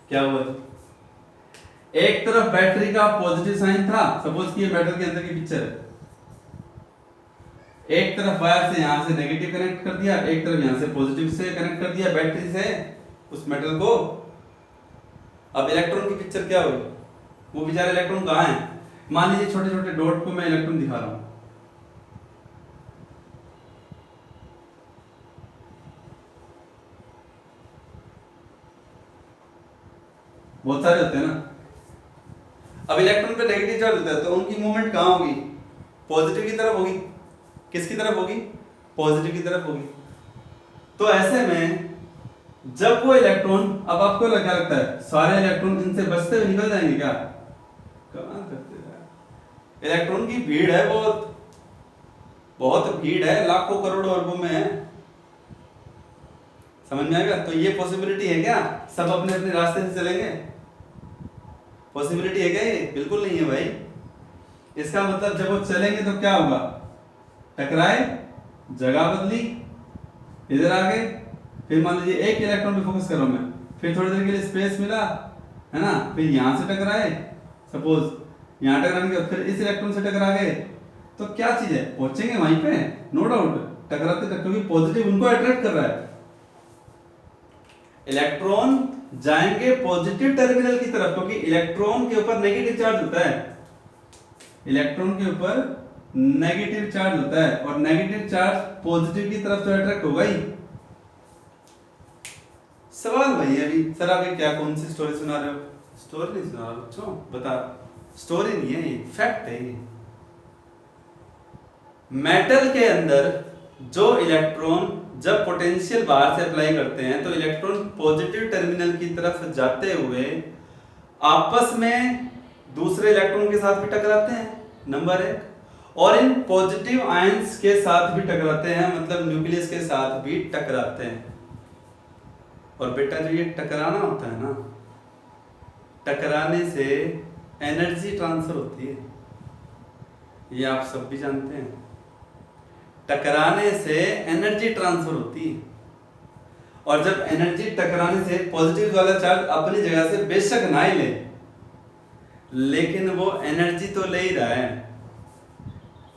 क्या हुआ, एक तरफ बैटरी का पॉजिटिव साइन था, सपोज कि ये बैटरी के अंदर की पिक्चर है, एक तरफ वायर से यहां से नेगेटिव कनेक्ट कर दिया, एक तरफ यहां से पॉजिटिव से कनेक्ट कर दिया बैटरी से उस मेटल को। अब इलेक्ट्रॉन की पिक्चर क्या होगी, वो बेचारे इलेक्ट्रॉन कहाँ है, मान लीजिए छोटे छोटे डॉट को मैं इलेक्ट्रॉन दिखा रहा हूं, बहुत सारे होते हैं ना। अब इलेक्ट्रॉन पे नेगेटिव चार्ज होता है तो उनकी मूवमेंट कहाँ होगी, पॉजिटिव की तरफ होगी, किसकी तरफ होगी, पॉजिटिव की तरफ होगी। तो ऐसे में जब वो इलेक्ट्रॉन, अब आपको क्या लगता है सारे इलेक्ट्रॉन इनसे बचते हुए निकल जाएंगे क्या, कहाँ करते हैं, इलेक्ट्रॉन की भीड़ है, बहुत बहुत भीड़ है, लाखों करोड़ों अरबों में है, समझ में आएगा। तो ये पॉसिबिलिटी है क्या सब अपने अपने रास्ते से चलेंगे, पॉसिबिलिटी है क्या, ये बिल्कुल नहीं है भाई। इसका मतलब जब वो चलेंगे तो क्या होगा, टकराए, जगह बदली, इधर आ गए, फिर मान लीजिए एक इलेक्ट्रॉन पे फोकस कर रहा हूं मैं, फिर थोड़ी देर के लिए स्पेस मिला है ना, फिर यहां से टकराए, सपोज यहां टकराने के फिर इस इलेक्ट्रॉन से टकरा गए, तो क्या चीज है, पहुंचेंगे वहीं पे, नो डाउट, टकराते टकराते, क्योंकि पॉजिटिव उनको अट्रैक्ट कर रहा है, इलेक्ट्रॉन जाएंगे पॉजिटिव टर्मिनल की तरफ, क्योंकि इलेक्ट्रॉन के ऊपर नेगेटिव चार्ज होता है, इलेक्ट्रॉन के ऊपर नेगेटिव चार्ज होता है, और नेगेटिव चार्ज पॉजिटिव की तरफ तो अट्रैक्ट होगा ही। सवाल वही है अभी, सर आप क्या कौन सी स्टोरी सुना रहे हो, स्टोरी नहीं सुना रहा बच्चों, बता, स्टोरी नहीं है ये, फैक्ट है ये। मेटल के अंदर जो इलेक्ट्रॉन जब पोटेंशियल बाहर से अप्लाई करते हैं तो इलेक्ट्रॉन पॉजिटिव टर्मिनल की तरफ जाते हुए आपस में दूसरे इलेक्ट्रॉन के साथ भी टकराते हैं, नंबर एक, और इन पॉजिटिव आयंस के साथ भी टकराते हैं, मतलब न्यूक्लियस के साथ भी टकराते हैं। और बेटा जो ये टकराना होता है ना, टकराने से एनर्जी ट्रांसफर होती है, ये आप सब भी जानते हैं, टकराने से एनर्जी ट्रांसफर होती है। और जब एनर्जी टकराने से पॉजिटिव वाला चार्ज अपनी जगह से बेशक ना ही ले, लेकिन वो एनर्जी तो ले ही रहा है।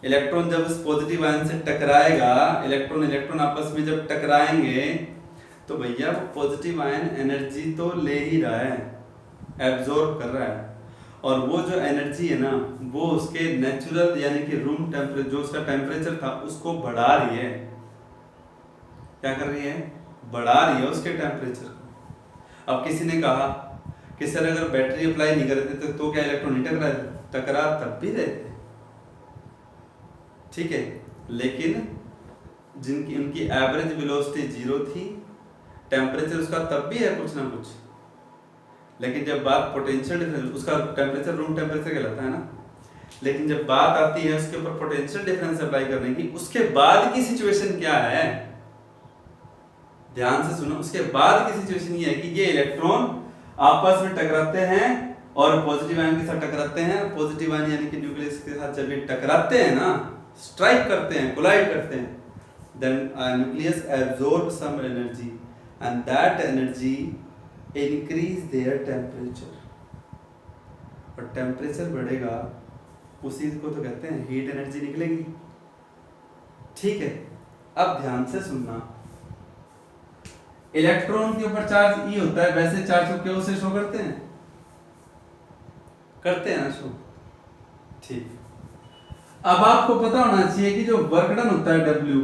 इलेक्ट्रॉन जब उस पॉजिटिव आयन से टकराएगा, इलेक्ट्रॉन इलेक्ट्रॉन आपस में जब टकराएंगे तो भैया वो पॉजिटिव आयन एनर्जी तो ले ही रहा है, एब्जॉर्ब कर रहा है, और वो जो एनर्जी है ना वो उसके नेचुरल यानी कि रूम टेम्परेचर, जो उसका टेम्परेचर था उसको बढ़ा रही है, क्या कर रही है, बढ़ा रही है उसके टेम्परेचर को। अब किसी ने कहा कि सर अगर बैटरी अप्लाई नहीं करते तो क्या इलेक्ट्रॉन नहीं टकरा, टकरा तब भी रहते, ठीक है, लेकिन जिनकी उनकी एवरेज वेलोसिटी 0 थी, टेम्परेचर उसका तब भी है कुछ ना कुछ, लेकिन जब बात पोटेंशियल डिफरेंस, उसका टेम्परेचर रूम टेम्परेचर कहलाता है ना, लेकिन जब बात आती है उसके ऊपर पोटेंशियल डिफरेंस अप्लाई करने की, उसके बाद की सिचुएशन क्या है, ध्यान से सुनो, उसके बाद की सिचुएशन ये है कि ये इलेक्ट्रॉन आपस में टकराते हैं और पॉजिटिव आयन के साथ टकराते हैं, पॉजिटिव आयन यानी कि न्यूक्लियस के साथ जब ये टकराते हैं ना, स्ट्राइक करते हैं, कोलाइड करते हैं, then nucleus absorbs some energy and that energy increase their temperature, और टेम्परेचर बढ़ेगा उसी को तो कहते हैं हीट एनर्जी निकलेगी, ठीक है। अब ध्यान से सुनना, इलेक्ट्रॉन के ऊपर चार्ज ई होता है, वैसे चार्ज को क्यों से शो करते हैं, करते हैं ना शो, ठीक। अब आपको पता होना चाहिए कि जो वर्क डन होता है W,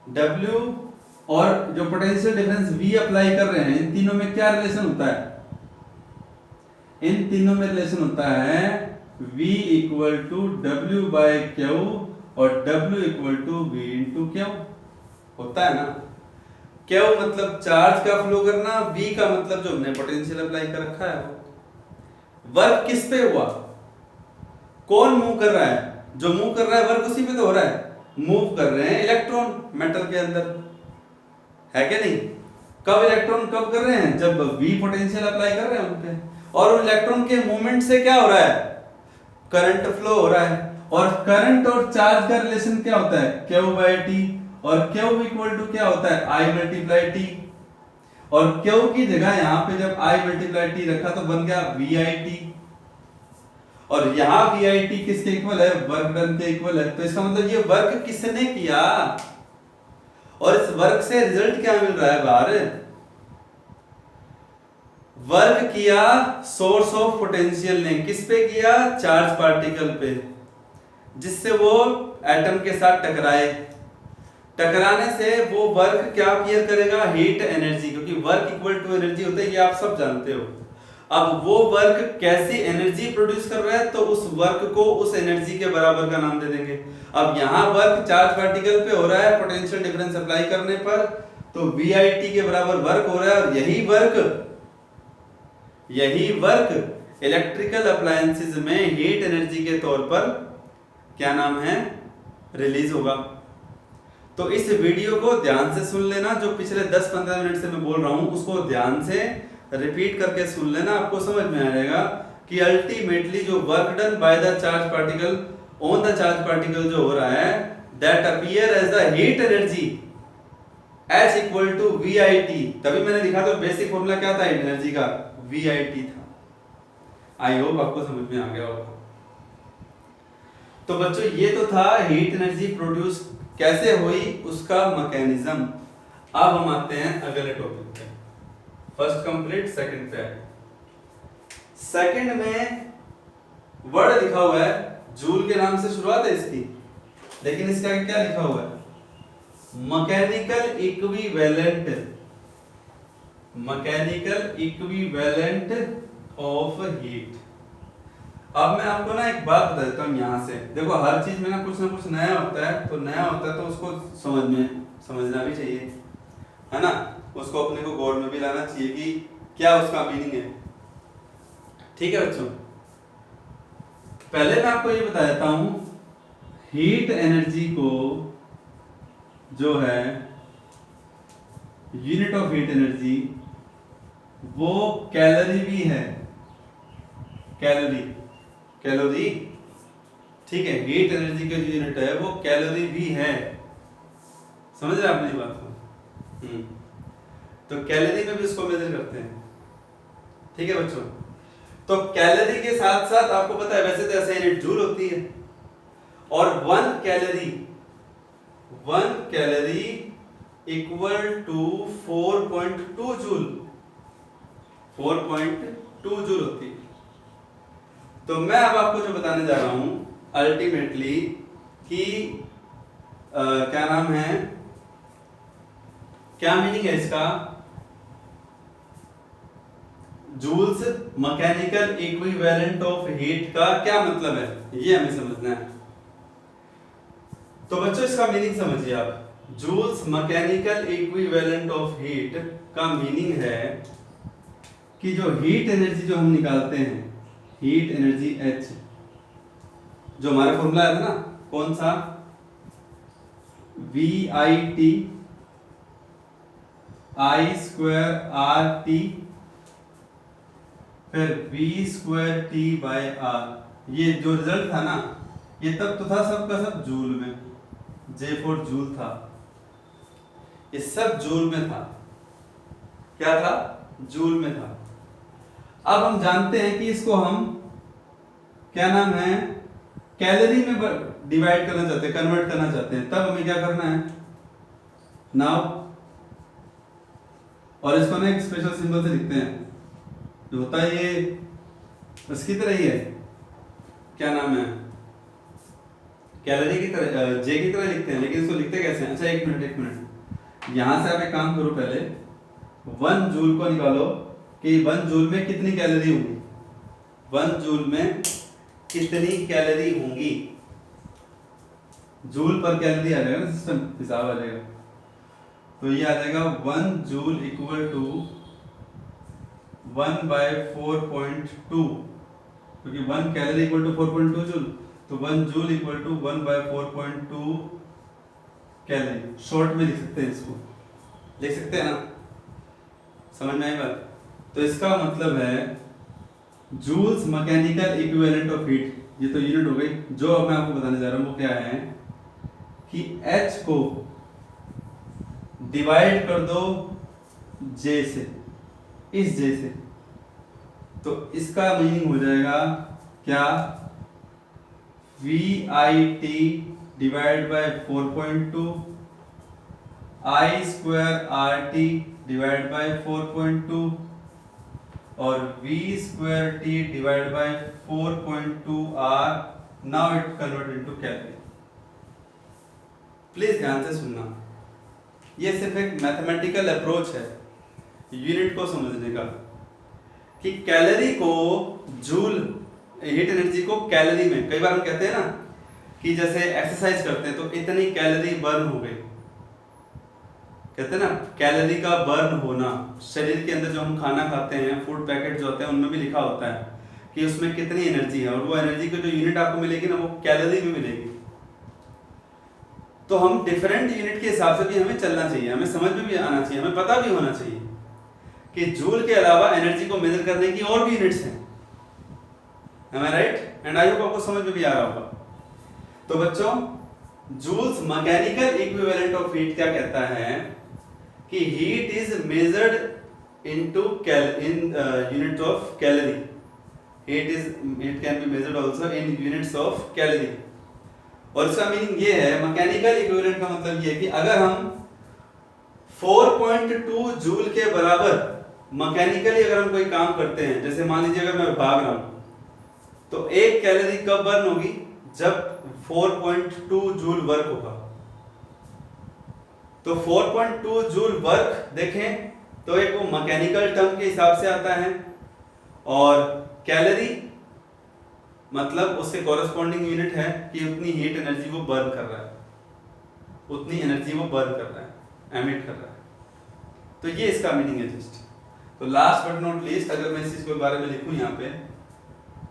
W और जो पोटेंशियल डिफरेंस V अप्लाई कर रहे हैं, इन तीनों में क्या रिलेशन होता है? इन तीनों में रिलेशन होता है V equal to W by Q और W equal to V into Q. होता है ना? क्यू मतलब चार्ज का फ्लो करना, V का मतलब जो हमने पोटेंशियल अप्लाई कर रखा है। वर्क किस पे हुआ? कौन मूव कर रहा है? जो मूव कर रहा है वर्क उसी पे तो हो रहा है। मूव कर रहे हैं इलेक्ट्रॉन मेटल के अंदर, है क्या नहीं? कब इलेक्ट्रॉन कब कर रहे हैं? जब V पोटेंशियल अप्लाई कर रहे हैं उन पे। और उन इलेक्ट्रॉन के मूवमेंट से क्या हो रहा है? करंट फ्लो हो रहा है। और करंट और चार्ज का रिलेशन क्या होता है? Q by T. और Q इक्वल टू क्या होता है? I multiply T. और Q की जगह यहाँ पे जब I मल्टीप्लाई टी रखा तो बन गया VIT। और यहाँ VIT किसके इक्वल है? वर्क डन के इक्वल है। तो इसका मतलब ये वर्क किसने किया और इस वर्क से रिजल्ट क्या मिल रहा है बाहर? वर्क किया सोर्स ऑफ पोटेंशियल ने। किस पे किया? चार्ज पार्टिकल पे, जिससे वो एटम के साथ टकराए। टकराने से वो वर्क क्या अपीयर करेगा? हीट एनर्जी, क्योंकि वर्क इक्वल टू एनर्जी होता है, ये आप सब जानते हो। अब वो वर्क कैसी एनर्जी प्रोड्यूस कर रहा है तो उस वर्क को उस एनर्जी के बराबर का नाम दे देंगे। अब यहाँ वर्क चार्ज पार्टिकल पे हो रहा है पोटेंशियल डिफरेंस अप्लाई करने पर, तो VIT के बराबर वर्क हो रहा है। और यही वर्क इलेक्ट्रिकल अप्लायंसेस में हीट एनर्जी के तौर पर क्या नाम है? रिलीज होगा। तो इस वीडियो को ध्यान से सुन लेना, जो पिछले 10-15 मिनट से मैं बोल रहा हूं उसको ध्यान से रिपीट करके सुन लेना, आपको समझ में आ जाएगा कि अल्टीमेटली जो work done by the charge particle on the charge particle जो हो रहा है, that appear as the heat energy H equal to VIT। तभी मैंने लिखा तो बेसिक फॉर्मूला क्या था एनर्जी का? VIT था। आई होप आपको समझ में आ गया होगा। तो बच्चों ये तो था हीट एनर्जी प्रोड्यूस कैसे हुई उसका मैकेनिज्म। अब हम आते हैं अगले टॉपिक पे। फर्स्ट कंप्लीट, सेकंड पे। सेकंड में वर्ड लिखा हुआ है, जूल के नाम से शुरुआत है इसकी, लेकिन इसका क्या लिखा हुआ है? Mechanical equivalent. Mechanical equivalent of heat. अब मैं आपको ना एक बात बता देता हूँ यहाँ से। देखो हर चीज में ना कुछ नया होता है, तो नया होता है तो उसको समझना भी चाहिए, है ना? उसको अपने को गौर में भी लाना चाहिए कि क्या उसका मीनिंग है। ठीक है बच्चों, पहले मैं आपको ये बता देता हूं, हीट एनर्जी को जो है यूनिट ऑफ हीट एनर्जी वो कैलोरी भी है। कैलोरी, ठीक है? हीट एनर्जी का जो यूनिट है वो कैलोरी भी है। समझ रहे आपने बात को? तो कैलोरी में भी उसको मेजर करते हैं। ठीक है बच्चों, तो कैलोरी के साथ साथ आपको पता है वैसे तो ऐसे यूनिट जूल होती है, और 1 calorie equal to 4.2 joule. 4.2 joule होती है। तो मैं अब आपको जो बताने जा रहा हूं अल्टीमेटली कि क्या नाम है, क्या मीनिंग है इसका? Joule's mechanical equivalent of heat का क्या मतलब है, ये हमें समझना है। तो बच्चों इसका मीनिंग समझिए आप। Joule's mechanical equivalent of heat का मीनिंग है कि जो हीट एनर्जी जो हम निकालते हैं, हीट एनर्जी H, जो हमारा फॉर्मूला है ना, कौन सा? VIT I²RT फिर V²T/R। ये जो रिजल्ट था ना, ये तब तो था सबका सब जूल में, J4 जूल था, ये सब जूल में था। क्या था? जूल में था। अब हम जानते हैं कि इसको हम क्या नाम है, कैलोरी में डिवाइड करना चाहते हैं, कन्वर्ट करना चाहते हैं। तब हमें क्या करना है? नाउ, और इसको ना एक स्पेशल सिंबल से लिखते हैं, जो होता है ये उसकी तरह ही है। क्या नाम है? कैलोरी की तरह, जे की तरह लिखते हैं, लेकिन इसको लिखते कैसे हैं? अच्छा एक मिनट यहां से आप एक काम करो, पहले 1 जूल को निकालो कि 1 जूल में कितनी कैलोरी होगी, 1 जूल में कितनी कैलोरी होंगी। जूल पर कैलोरी आ जाएगा ना, सिस्टम हिसाब आ जाएगा। तो ये आ जाएगा 1 जूल इक्वल टू 1/4.2, क्योंकि 1 कैलोरी इक्वल टू 4.2 जूल, तो 1 joule equal to 1/4.2 calorie. Short में लिख सकते हैं, इसको लिख सकते हैं ना, समझ में आई बात। तो इसका मतलब है Joule's mechanical equivalent of heat, ये तो यूनिट हो गई। जो अब मैं आपको बताने जा रहा हूं वो क्या है कि H को डिवाइड कर दो J से, इस J से, तो इसका मीनिंग हो जाएगा क्या, VIT divide by 4.2 I square RT divide by 4.2 और V square T divide by 4.2 R। Now it convert into calorie. Please ध्यान से सुनना, ये सिर्फ एक मैथमेटिकल अप्रोच है यूनिट को समझने का, कि कैलोरी को जूल, हीट एनर्जी को कैलोरी में, कई बार हम कहते हैं ना कि जैसे एक्सरसाइज करते हैं तो इतनी कैलोरी बर्न हो गई, कहते हैं ना कैलोरी का बर्न होना। शरीर के अंदर जो हम खाना खाते हैं, फूड पैकेट जो होते हैं, उनमें भी लिखा होता है कि उसमें कितनी एनर्जी है, और वो एनर्जी की जो यूनिट आपको मिलेगी ना, वो कैलोरी में मिलेगी। तो हम डिफरेंट यूनिट के हिसाब से भी हमें चलना चाहिए, हमें समझ में भी आना चाहिए, हमें पता भी होना चाहिए कि जूल के अलावा एनर्जी को मेजर करने की और भी यूनिट्स हैं। Am I right? And I hope आपको समझ में भी आ रहा होगा। तो बच्चों, Joule's mechanical equivalent of heat क्या कहता है कि heat is measured into in unit of calorie. Heat can be measured also in units of calorie. और इसका मीनिंग ये है, मैकेनिकल इक्विवेलेंट का मतलब ये है कि अगर हम 4.2 जूल के बराबर मैकेनिकली अगर हम कोई काम करते हैं, जैसे मान लीजिए अगर मैं भाग रहा हूं, तो 1 कैलोरी कब बर्न होगी, जब 4.2 जूल वर्क होगा। तो 4.2 जूल वर्क देखें तो एक वो मैकेनिकल टर्म के हिसाब से आता है, और कैलोरी मतलब उसके कॉरेस्पॉन्डिंग यूनिट है कि उतनी हीट एनर्जी वो बर्न कर रहा है, उतनी एनर्जी वो बर्न कर रहा है, एमिट कर रहा है। तो ये इसका मीनिंग है जस्ट। तो लास्ट बट नॉट लीस्ट, अगर मैं इस चीज के बारे में लिखूं यहाँ पे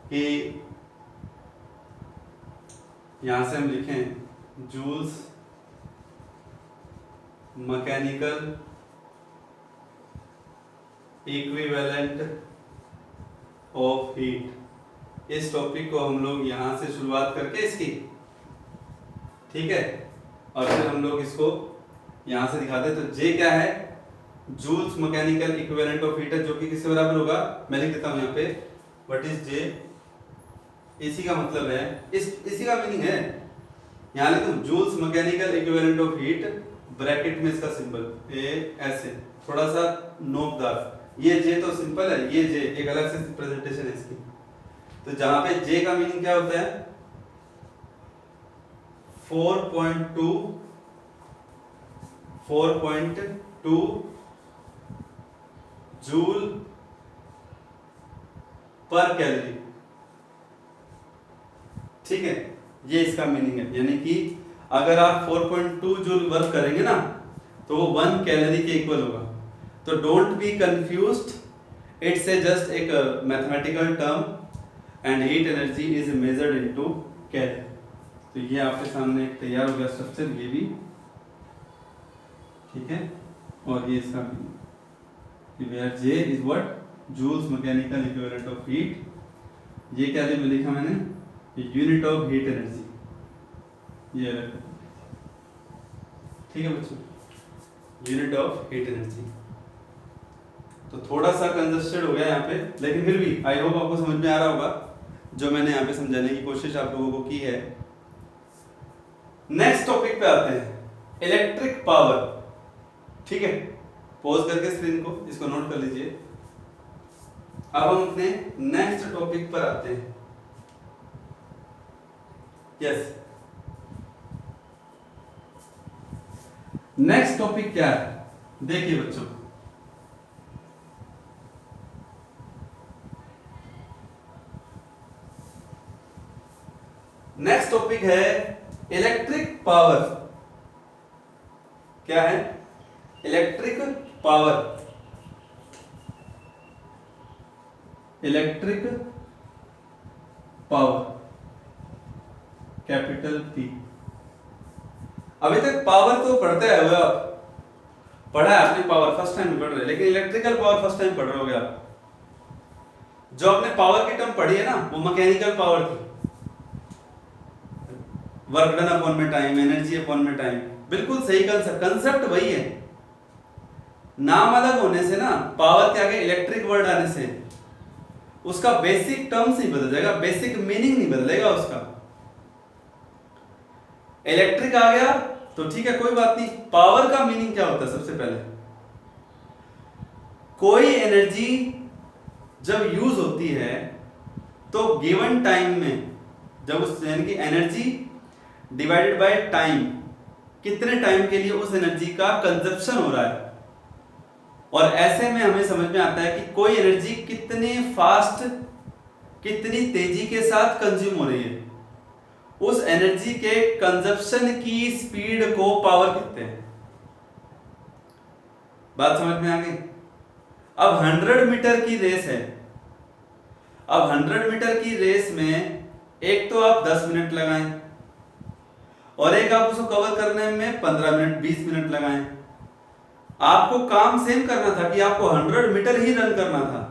कि यहां से हम लिखें Joule's mechanical equivalent of heat, इस टॉपिक को हम लोग यहां से शुरुआत करके इसकी, ठीक है, और फिर हम लोग इसको यहां से दिखाते हैं। तो जे क्या है, Joule's mechanical equivalent of heat है, जो कि किससे बराबर होगा, मैं लिख देता हूं यहाँ पे, व्हाट इज जे। इसी का मतलब है, इसी का मीनिंग है, यहां लिखूं Joule's mechanical equivalent of heat, bracket में इसका सिंबल ए ऐसे थोड़ा सा नोकदार। ये जे तो सिंपल है, ये जे एक अलग से प्रेजेंटेशन है इसकी। तो जहां पे जे का मीनिंग क्या होता है, 4.2 जूल पर कैलोरी, ठीक है, ये इसका मीनिंग है। यानी कि अगर आप 4.2 जूल वर्क करेंगे ना, तो वो 1 कैलोरी के इक्वल होगा। तो don't be confused, it's a just एक mathematical term, and heat energy is measured into calorie. तो ये आपके सामने एक तैयार हो गया स्ट्रक्चर, ये भी ठीक है, और ये इसका meaning, where J is what, Joule's mechanical equivalent of heat. ये क्या में लिखा मैंने, यूनिट ऑफ हीट एनर्जी, ये ठीक है बच्चों, यूनिट ऑफ हीट एनर्जी। तो थोड़ा सा कंजस्टेड हो गया यहाँ पे, लेकिन फिर भी आई होप आपको समझ में आ रहा होगा जो मैंने यहाँ पे समझाने की कोशिश आप लोगों को की है। नेक्स्ट टॉपिक पे आते हैं, इलेक्ट्रिक पावर, ठीक है, पॉज करके स्क्रीन को इसको नोट कर लीजिए। अब हम अपने नेक्स्ट टॉपिक पर आते हैं। यस, नेक्स्ट टॉपिक क्या है, देखिए बच्चों, नेक्स्ट टॉपिक है इलेक्ट्रिक पावर। क्या है? Electric power. Electric power, capital P. अभी तक पावर तो पढ़ते आए हो आप, पढ़ा है आपने पावर, फर्स्ट टाइम पढ़ रहे, लेकिन इलेक्ट्रिकल पावर फर्स्ट टाइम पढ़ रहे होगे आप। जो आपने पावर की टर्म पढ़ी है ना, वो मैकेनिकल पावर थी, वर्क डन अपॉन में टाइम, एनर्जी अपॉन में टाइम। बिल्कुल सही कंसेप्ट वही है, नाम अलग होने से ना, पावर के आगे इलेक्ट्रिक वर्ड आने से उसका बेसिक टर्म्स नहीं बदल जाएगा, बेसिक मीनिंग नहीं बदलेगा उसका। इलेक्ट्रिक आ गया तो ठीक है, कोई बात नहीं। पावर का मीनिंग क्या होता है? सबसे पहले कोई एनर्जी जब यूज होती है तो गिवन टाइम में, जब उस यानी कि एनर्जी डिवाइडेड बाय टाइम, कितने टाइम के लिए उस एनर्जी का कंजप्शन हो रहा है, और ऐसे में हमें समझ में आता है कि कोई एनर्जी कितने फास्ट, कितनी तेजी के साथ कंज्यूम हो रही है। उस एनर्जी के कंजप्शन की स्पीड को पावर कहते हैं। बात समझ में आ गई? अब 100 मीटर की रेस है, अब 100 मीटर की रेस में एक तो आप 10 मिनट लगाएं और एक आप उसको कवर करने में 15 मिनट 20 मिनट लगाएं। आपको काम सेम करना था कि आपको 100 मीटर ही रन करना था,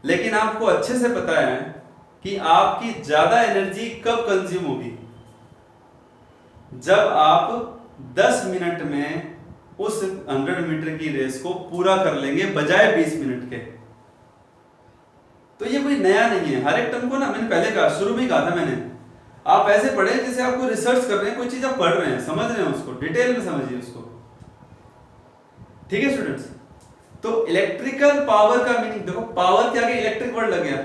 लेकिन आपको अच्छे से पता है कि आपकी ज्यादा एनर्जी कब कंज्यूम होगी, जब आप 10 मिनट में उस 100 मीटर की रेस को पूरा कर लेंगे बजाय 20 मिनट के। तो ये कोई नया नहीं है, हर एक टर्म को ना, मैंने पहले कहा, शुरू में कहा था मैंने, आप ऐसे पढ़े जैसे आपको रिसर्च कर रहे हैं, कोई चीज आप पढ़ रहे हैं, समझ रहे हैं उसको, डिटेल में समझिए उसको। ठीक है स्टूडेंट्स? तो इलेक्ट्रिकल पावर का मीनिंग देखो, पावर के आगे इलेक्ट्रिक वर्ड लग गया,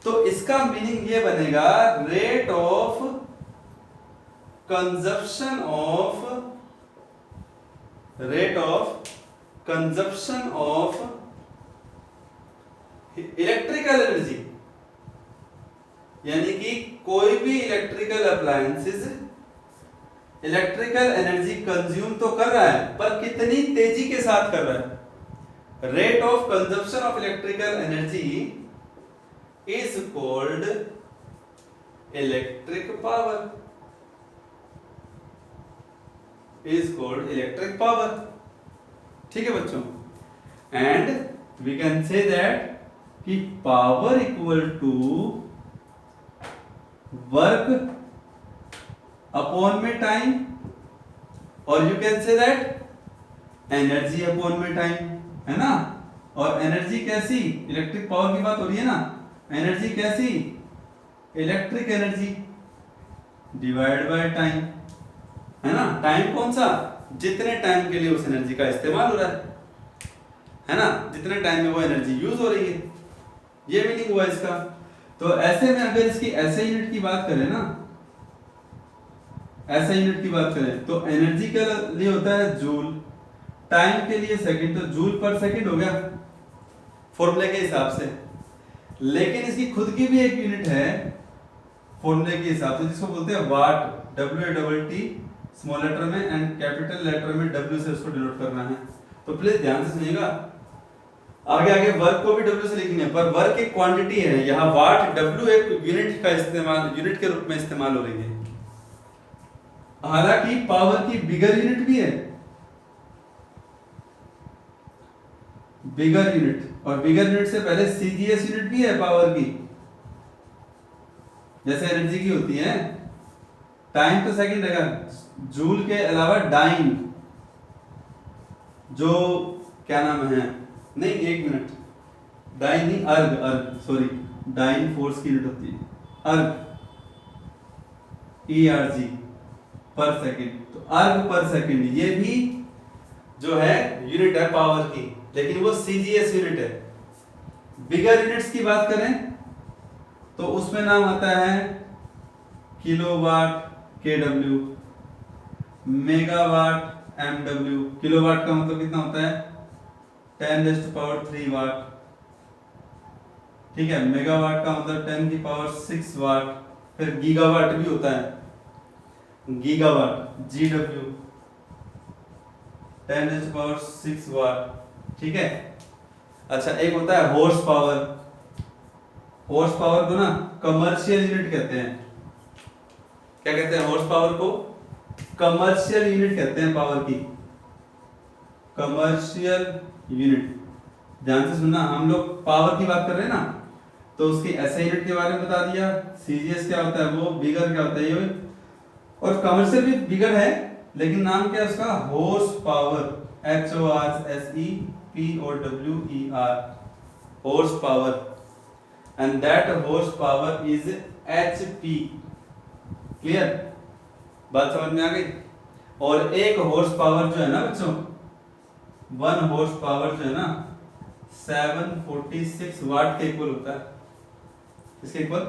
तो इसका मीनिंग ये बनेगा, rate of consumption of electrical energy. यानी कि कोई भी electrical appliances electrical energy consume तो कर रहा है, पर कितनी तेजी के साथ कर रहा है। Rate of consumption of electrical energy is called electric power, is called electric power. ठीक है बच्चों? And we can say that कि power equal to work upon में टाइम, और you can say that energy upon में time, है ना। और एनर्जी कैसी? इलेक्ट्रिक पावर की बात हो रही है ना, एनर्जी कैसी? Electric energy divide by time, है ना। टाइम कौन सा? जितने टाइम के लिए उस एनर्जी का इस्तेमाल हो रहा है ना, जितने टाइम में वो एनर्जी यूज हो रही है, ये मीनिंग हुआ इसका। तो ऐसे में अगर इसकी ऐसे यूनिट की बात करें ना, ऐसे यूनिट की बात करें तो एनर्जी के लिए होता है जूल, टाइम के लिए सेकंड, तो जूल पर सेकंड हो गया फॉर्मूले के हिसाब से। लेकिन इसकी खुद की भी एक यूनिट है फॉर्मूले के हिसाब से, जिसको बोलते हैं वाट, WATT स्मॉल लेटर में एंड कैपिटल लेटर में W से उसको डिनोट करना है। तो प्लीज ध्यान से सुनिएगा, आगे आगे वर्क को भी W से लिखेंगे, पर वर्क एक क्वांटिटी है, यहाँ वाट W एक यूनिट का इस्तेमाल, यूनिट के रूप में इस्तेमाल हो रही है। हालांकि पावर की बिगर यूनिट भी है, बिगर यूनिट, और बिगर यूनिट से पहले CGS यूनिट भी है पावर की, जैसे एनर्जी की होती है। टाइम तो सेकंड रहेगा, जूल के अलावा डाइन, जो क्या नाम है, नहीं एक मिनट, डाइन नहीं, अर्ग सॉरी, डाइन फोर्स की यूनिट होती है, अर्ग ERG पर सेकंड। तो अर्ग पर सेकंड ये भी जो है यूनिट है पावर की, लेकिन वो CGS यूनिट है। बिगर यूनिट्स की बात करें तो उसमें नाम आता है kilowatt KW, megawatt MW। Kilowatt का मतलब कितना होता है 10⁻³ वाट। ठीक है, मेगावाट का मतलब 10⁶ वाट। फिर गीगावाट भी होता है, गीगावाट GW 10⁶ वाट। ठीक है। अच्छा, एक होता है हॉर्स पावर। हॉर्स पावर को ना कमर्शियल यूनिट कहते हैं। क्या कहते हैं हॉर्स पावर को? कमर्शियल यूनिट कहते हैं पावर की, कमर्शियल यूनिट। ध्यान से सुनना, हम लोग पावर की बात कर रहे हैं ना, तो उसकी एसआई यूनिट के बारे में बता दिया, सीजीएस क्या होता है वो, बिगर क्या होता है ये, और कमर्शियल भी बिगर है, लेकिन नाम क्या है उसका? Horse power, HORSPOWER, horse power, and that horse power is HP। Clear? बात समझ में आ गई? और एक हॉर्स पावर जो है ना बच्चों, 1 हॉर्स पावर जो है ना 746 वाट के इक्वल होता है। इसके इक्वल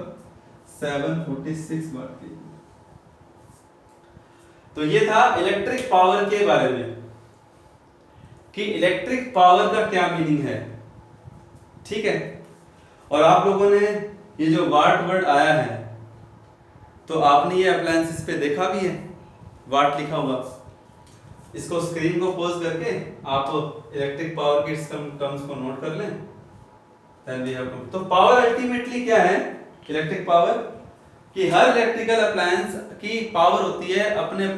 746 वाट के इक्वल। तो ये था इलेक्ट्रिक पावर के बारे में कि इलेक्ट्रिक पावर का क्या मीनिंग है। ठीक है। और आप लोगों ने ये जो वाट वर्ड आया है, तो आपने ये अप्लायंसेस पे देखा भी है, वाट लिखा हुआ। इसको स्क्रीन को पॉज करके आप इलेक्ट्रिक पावर के टर्म्स को नोट कर लें। Then we have to, तो पावर अल्टीमेटली क्या है इलेक्ट्रिक पावर? कि हर इलेक्ट्रिकल अप्लायंस की पावर होती है अपने अपने